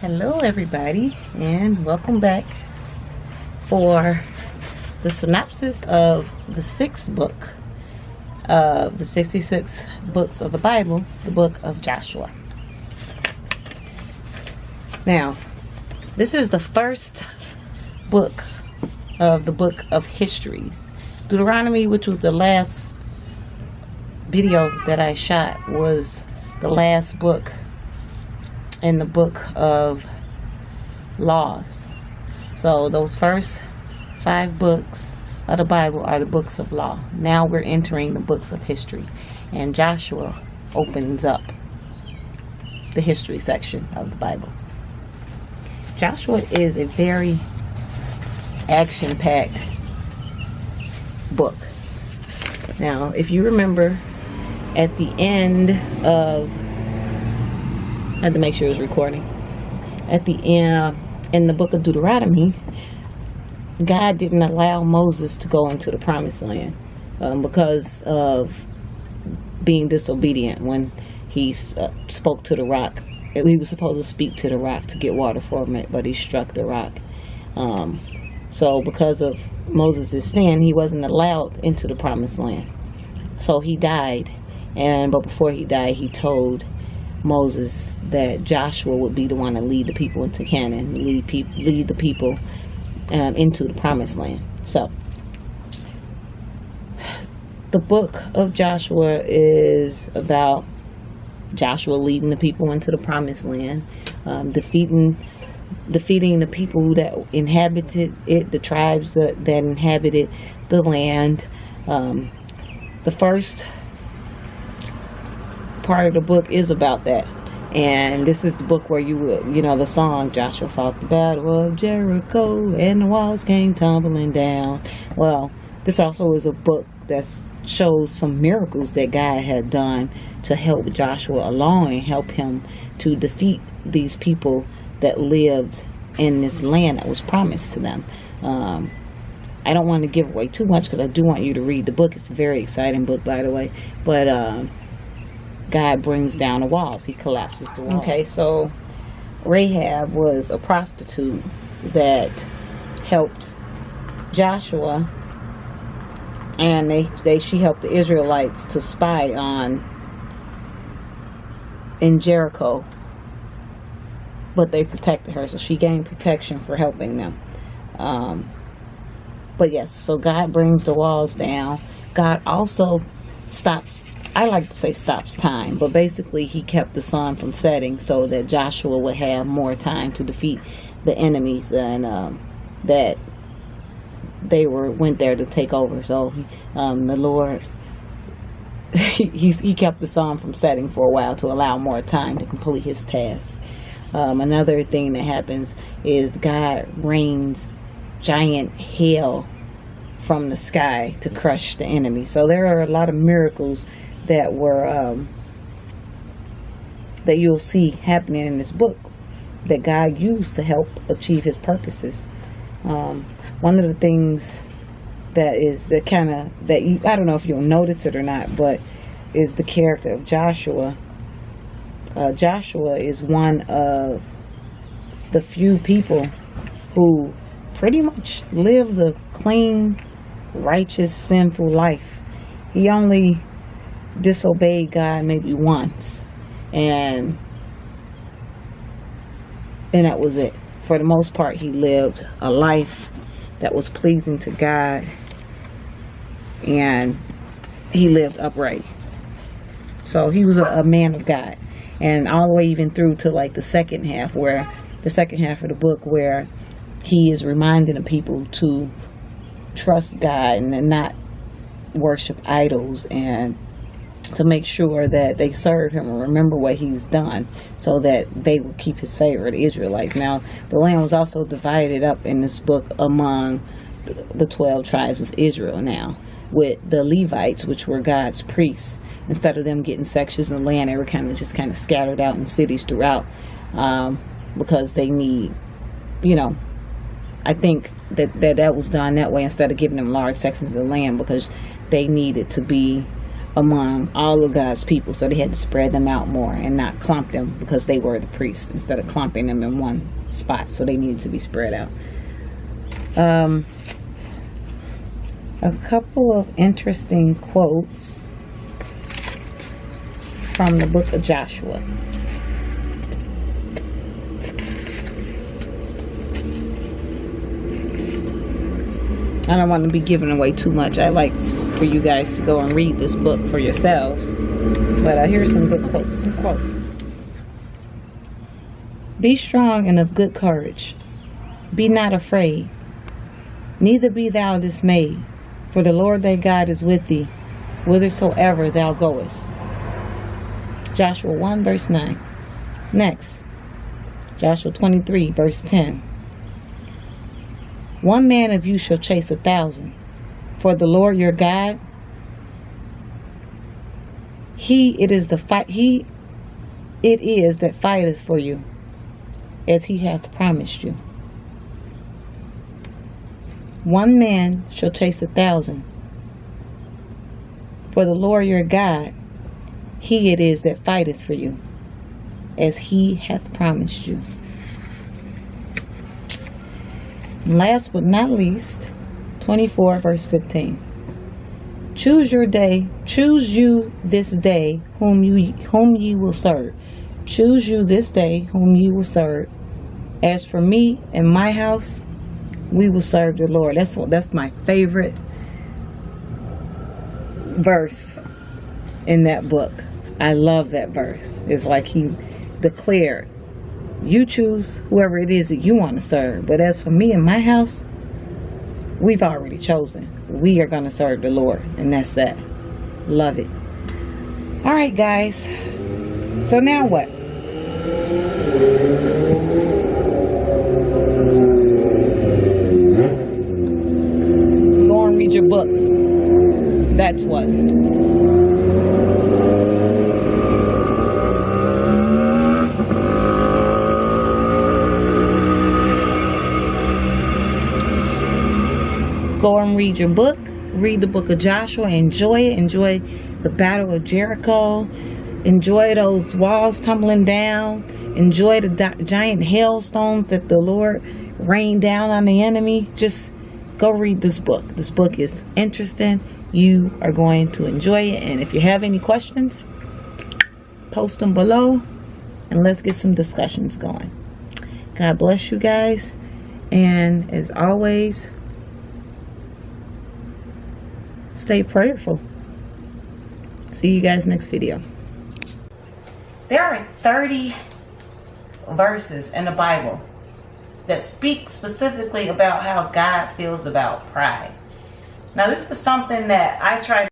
Hello everybody, and welcome back for the synopsis of the sixth book of the 66 books of the Bible, the book of Joshua. Now, this is the first book of the book of histories. Deuteronomy, which was the last video that I shot, was the last book in the book of laws. So those first 5 books of the Bible are the books of law. Now we're entering the books of history, and Joshua opens up the history section of the Bible. Joshua is a very action-packed book. Now, if you remember, at the end of, I had to make sure it was recording. At the end, in the book of Deuteronomy, God didn't allow Moses to go into the promised land because of being disobedient when he spoke to the rock. He was supposed to speak to the rock to get water from it, but he struck the rock. So because of Moses' sin, he wasn't allowed into the promised land. So he died. But before he died, he told Moses that Joshua would be the one to lead the people into Canaan, lead the people into the promised land. So the book of Joshua is about Joshua leading the people into the promised land, defeating the people that inhabited it, the tribes that inhabited the land. The first part of the book is about that, and this is the book where the song, Joshua fought the battle of Jericho and the walls came tumbling down. Well, this also is a book that shows some miracles that God had done to help Joshua along and help him to defeat these people that lived in this land that was promised to them. I don't want to give away too much because I do want you to read the book. It's a very exciting book, by the way, but God brings down the walls. He collapses the walls. Okay, so Rahab was a prostitute that helped Joshua, and she helped the Israelites to spy in Jericho, but they protected her, so she gained protection for helping them. But yes, so God brings the walls down. God also stops time, but basically he kept the sun from setting so that Joshua would have more time to defeat the enemies and that they went there to take over. So the Lord he kept the sun from setting for a while to allow more time to complete his task. Another thing that happens is God rains giant hail from the sky to crush the enemy. So there are a lot of miracles that were that you'll see happening in this book that God used to help achieve his purposes. One of the things that I don't know if you'll notice it or not, but is the character of Joshua. Joshua is one of the few people who pretty much lived a clean, righteous, sinful life. He only disobeyed God maybe once, and that was it. For the most part, he lived a life that was pleasing to God, and he lived upright. So he was a man of God. And all the way even through to like the second half of the book, where he is reminding the people to trust God and not worship idols, and to make sure that they serve him and remember what he's done so that they will keep his favor, the Israelites. Now, the land was also divided up in this book among the 12 tribes of Israel now, with the Levites, which were God's priests. Instead of them getting sections of land, they were kind of scattered out in cities throughout, because they need, I think that was done that way, instead of giving them large sections of land, because they needed to be among all of God's people. So they had to spread them out more and not clump them, because they were the priests, instead of clumping them in one spot. So they needed to be spread out. A couple of interesting quotes from the book of Joshua. I don't want to be giving away too much. I like for you guys to go and read this book for yourselves. But here's some good quotes. Be strong and of good courage. Be not afraid. Neither be thou dismayed. For the Lord thy God is with thee, whithersoever thou goest. Joshua 1 verse 9. Next, Joshua 23 verse 10. One man of you shall chase 1,000. For the Lord your God, it is that fighteth for you, as he hath promised you. One man shall chase 1,000. For the Lord your God, he it is that fighteth for you, as he hath promised you. And last but not least, 24 verse 15. Choose you this day whom ye will serve. Choose you this day whom ye will serve. As for me and my house, we will serve the Lord. That's my favorite verse in that book. I love that verse. It's like he declared, you choose whoever it is that you want to serve. But as for me and my house, we've already chosen. We are going to serve the Lord. And that's that. Love it. All right, guys. So now what? Go and read your books. That's what. Go and read your book. Read the book of Joshua. Enjoy it. Enjoy the Battle of Jericho. Enjoy those walls tumbling down. Enjoy the giant hailstones that the Lord rained down on the enemy. Just go read this book. This book is interesting. You are going to enjoy it. And if you have any questions, post them below and let's get some discussions going. God bless you guys. And as always, stay prayerful. See you guys next video. There are 30 verses in the Bible that speak specifically about how God feels about pride. Now, this is something that I try